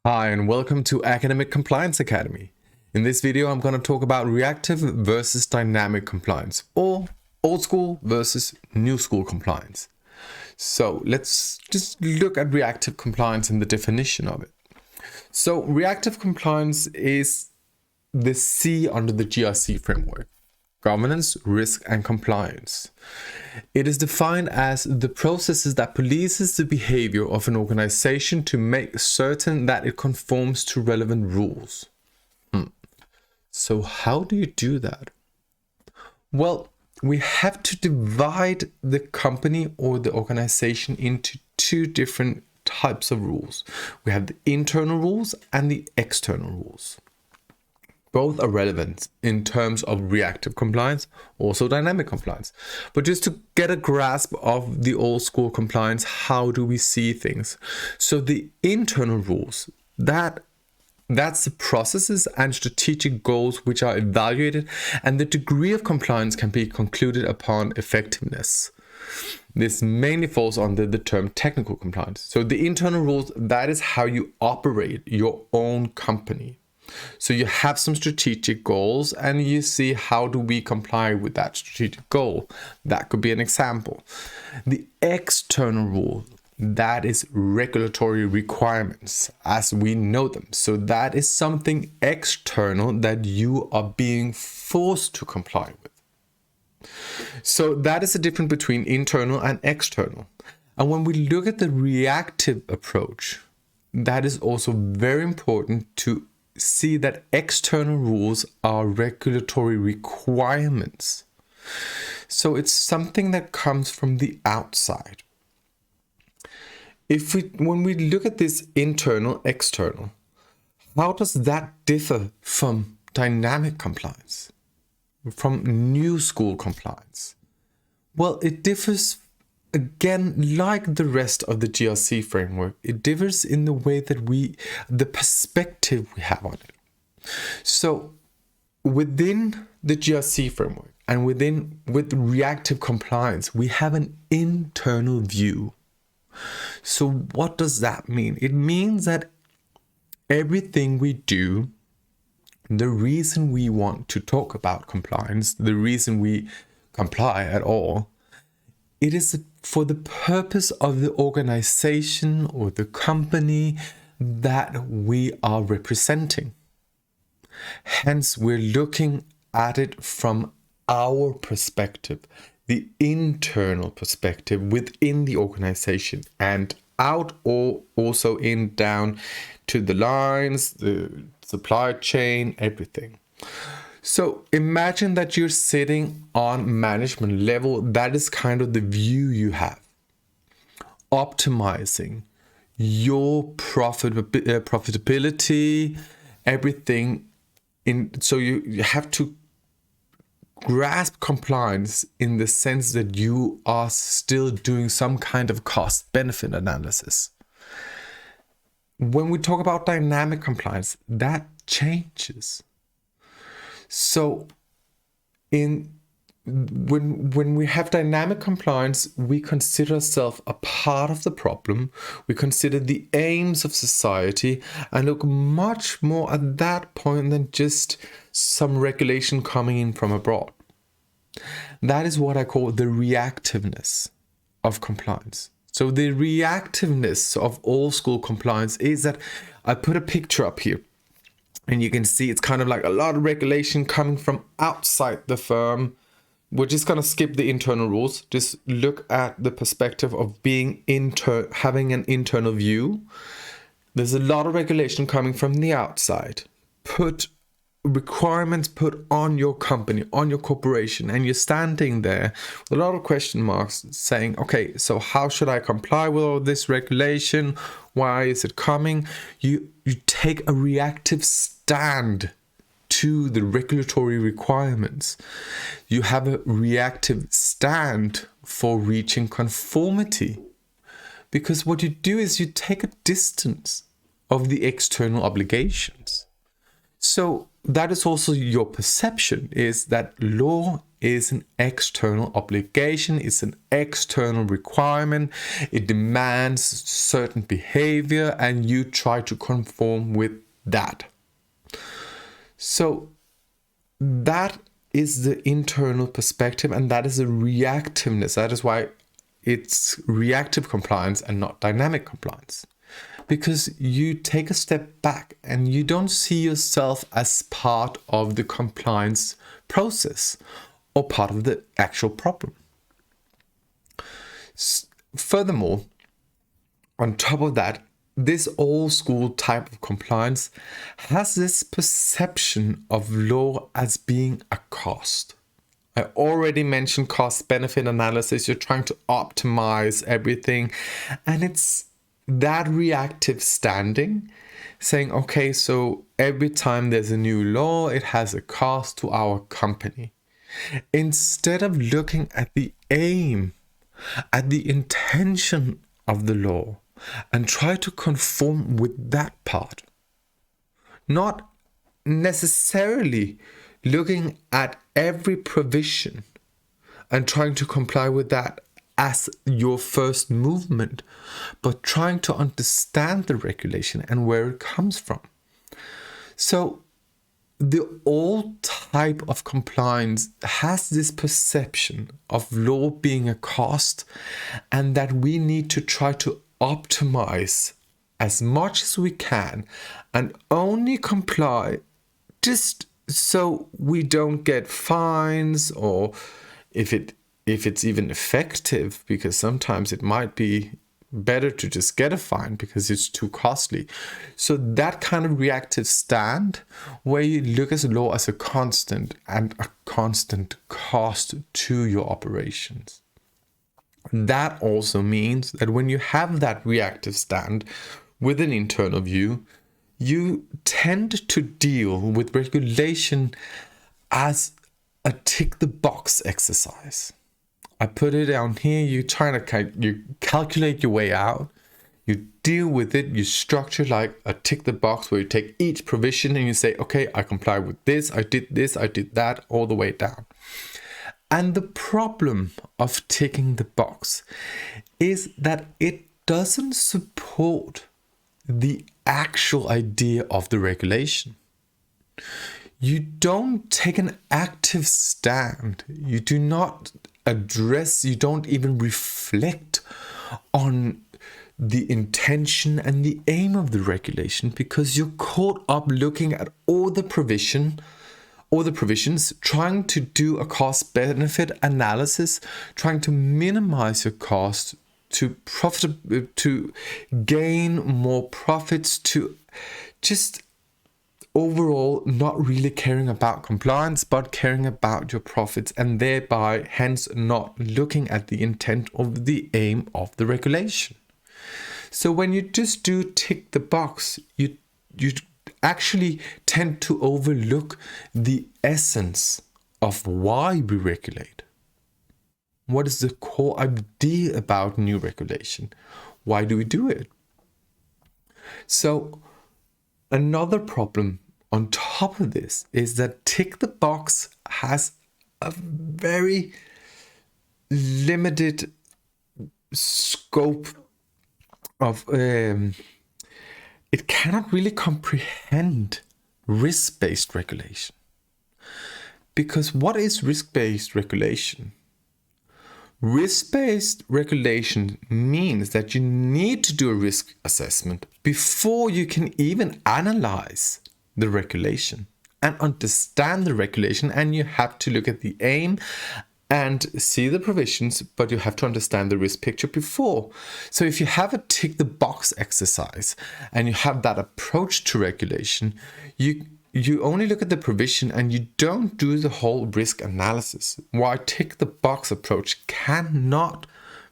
Hi and welcome to Academic Compliance Academy. In this video I'm going to talk about reactive versus dynamic compliance, or old school versus new school compliance. So let's just look at reactive compliance and the definition of it. So reactive compliance is the C under the GRC framework: governance, risk and compliance. It is defined as the processes that polices the behavior of an organization to make certain that it conforms to relevant rules. So how do you do that? Well, we have to divide the company or the organization into two different types of rules. We have the internal rules and the external rules. Both are relevant in terms of reactive compliance, also dynamic compliance. But just to get a grasp of the old school compliance, how do we see things? So the internal rules, that's the processes and strategic goals which are evaluated, and the degree of compliance can be concluded upon effectiveness. This mainly falls under the term technical compliance. So the internal rules, that is how you operate your own company. So you have some strategic goals and you see how do we comply with that strategic goal. That could be an example. The external rule, that is regulatory requirements as we know them. So that is something external that you are being forced to comply with. So that is the difference between internal and external. And when we look at the reactive approach, that is also very important to see that external rules are regulatory requirements. So it's something that comes from the outside. When we look at this internal, external, how does that differ from dynamic compliance, from new school compliance? Well, it differs again, like the rest of the GRC framework. It differs in the way that the perspective we have on it. So within the GRC framework and with reactive compliance, we have an internal view. So what does that mean? It means that everything we do, the reason we want to talk about compliance, the reason we comply at all, it is for the purpose of the organization or the company that we are representing. Hence, we're looking at it from our perspective, the internal perspective within the organization, and out or also in down to the lines, the supply chain, everything. So imagine that you're sitting on management level. That is kind of the view you have. Optimizing your profitability, everything. So you have to grasp compliance in the sense that you are still doing some kind of cost-benefit analysis. When we talk about dynamic compliance, that changes. So when we have dynamic compliance, we consider ourselves a part of the problem. We consider the aims of society and look much more at that point than just some regulation coming in from abroad. That is what I call the reactiveness of compliance. So the reactiveness of old school compliance is that I put a picture up here. And you can see it's kind of like a lot of regulation coming from outside the firm. We're just going to skip the internal rules. Just look at the perspective of having an internal view. There's a lot of regulation coming from the outside. Requirements put on your company, on your corporation, and you're standing there with a lot of question marks saying, okay, so how should I comply with all this regulation? Why is it coming? You take a reactive stand to the regulatory requirements. You have a reactive stand for reaching conformity. Because what you do is you take a distance of the external obligations. So that is also your perception, is that law is an external obligation, it's an external requirement, it demands certain behavior, and you try to conform with that. So that is the internal perspective, and that is a reactiveness. That is why it's reactive compliance and not dynamic compliance. Because you take a step back and you don't see yourself as part of the compliance process or part of the actual problem. Furthermore, on top of that, this old school type of compliance has this perception of law as being a cost. I already mentioned cost-benefit analysis. You're trying to optimize everything, and it's that reactive standing, saying, okay, so every time there's a new law, it has a cost to our company. Instead of looking at the aim, at the intention of the law, and try to conform with that part. Not necessarily looking at every provision and trying to comply with that as your first movement, but trying to understand the regulation and where it comes from. So the old type of compliance has this perception of law being a cost, and that we need to try to optimize as much as we can and only comply just so we don't get fines, or if it's even effective, because sometimes it might be better to just get a fine because it's too costly. So that kind of reactive stand, where you look at the law as a constant and a constant cost to your operations. That also means that when you have that reactive stand with an internal view, you tend to deal with regulation as a tick the box exercise. I put it down here. You calculate your way out, you deal with it, you structure like a tick the box, where you take each provision and you say, okay, I comply with this, I did that, all the way down. And the problem of ticking the box is that it doesn't support the actual idea of the regulation. You don't take an active stand. You do not address, you don't even reflect on the intention and the aim of the regulation, because you're caught up looking at all the provisions, trying to do a cost-benefit analysis, trying to minimize your cost to gain more profits, to just overall not really caring about compliance, but caring about your profits, and thereby hence not looking at the intent of the aim of the regulation. So when you just do tick the box, you actually tend to overlook the essence of why we regulate. What is the core idea about new regulation? Why do we do it? So another problem on top of this is that tick the box has a very limited scope of it cannot really comprehend risk-based regulation. Because what is risk-based regulation? Risk-based regulation means that you need to do a risk assessment before you can even analyze the regulation and understand the regulation, and you have to look at the aim and see the provisions, but you have to understand the risk picture before. So if you have a tick the box exercise and you have that approach to regulation, you only look at the provision and you don't do the whole risk analysis. Why tick the box approach cannot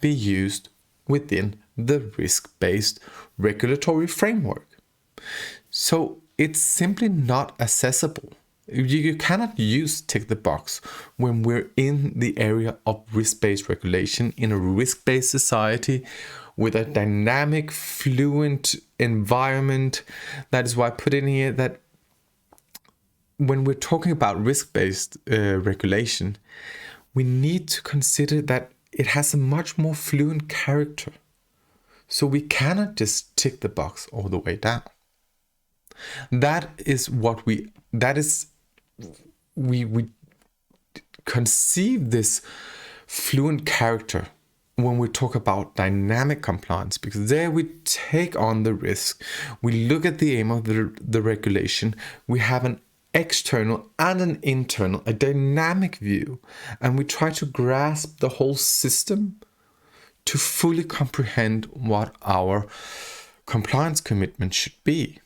be used within the risk-based regulatory framework. So it's simply not accessible. You cannot use tick the box when we're in the area of risk-based regulation in a risk-based society with a dynamic, fluent environment. That is why I put in here that when we're talking about risk-based regulation, we need to consider that it has a much more fluent character. So we cannot just tick the box all the way down. We conceive this fluent character when we talk about dynamic compliance, because there we take on the risk, we look at the aim of the regulation, we have an external and an internal, a dynamic view, and we try to grasp the whole system to fully comprehend what our compliance commitment should be.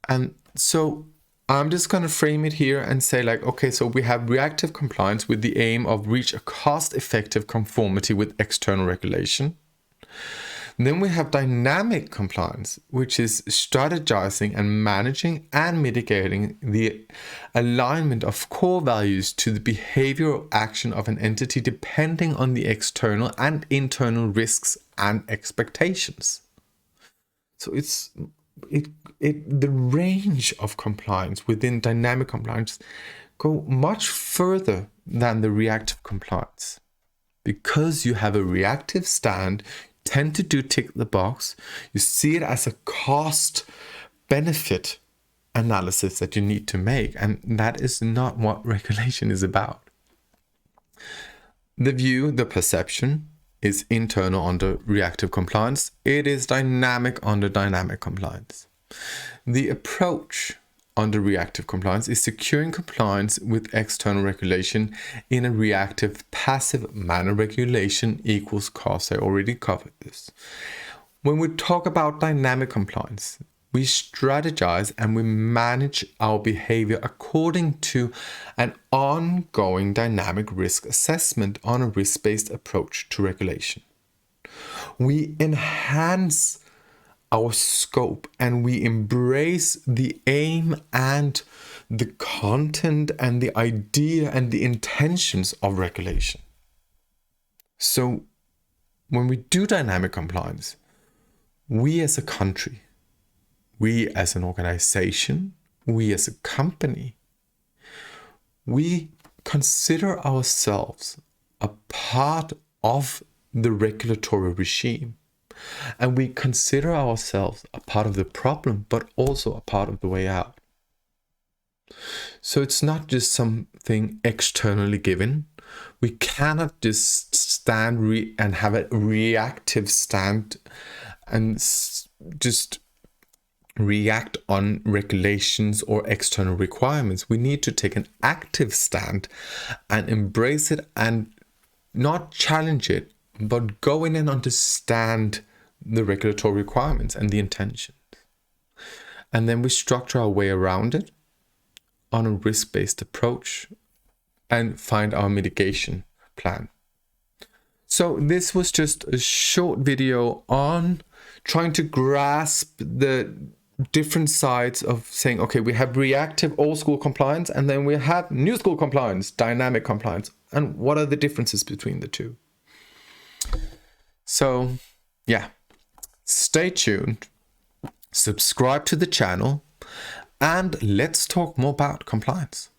And so I'm just going to frame it here and say like, okay, so we have reactive compliance with the aim of reach a cost-effective conformity with external regulation. Then we have dynamic compliance, which is strategizing and managing and mitigating the alignment of core values to the behavioral action of an entity depending on the external and internal risks and expectations. So the range of compliance within dynamic compliance go much further than the reactive compliance. Because you have a reactive stand, tend to do tick the box, you see it as a cost benefit analysis that you need to make, and that is not what regulation is about. The view, the perception is internal under reactive compliance, it is dynamic under dynamic compliance. The approach under reactive compliance is securing compliance with external regulation in a reactive passive manner. Regulation equals cost. I already covered this. When we talk about dynamic compliance, we strategize and we manage our behavior according to an ongoing dynamic risk assessment on a risk-based approach to regulation. We enhance our scope and we embrace the aim and the content and the idea and the intentions of regulation. So when we do dynamic compliance, we as a country, we as an organization, we as a company, we consider ourselves a part of the regulatory regime. And we consider ourselves a part of the problem, but also a part of the way out. So it's not just something externally given. We cannot just stand and have a reactive stand and just react on regulations or external requirements. We need to take an active stand and embrace it and not challenge it, but go in and understand the regulatory requirements and the intentions. And then we structure our way around it on a risk-based approach and find our mitigation plan. So this was just a short video on trying to grasp the different sides of saying, okay, we have reactive old school compliance and then we have new school compliance, dynamic compliance, and what are the differences between the two? So yeah, stay tuned, subscribe to the channel, and let's talk more about compliance.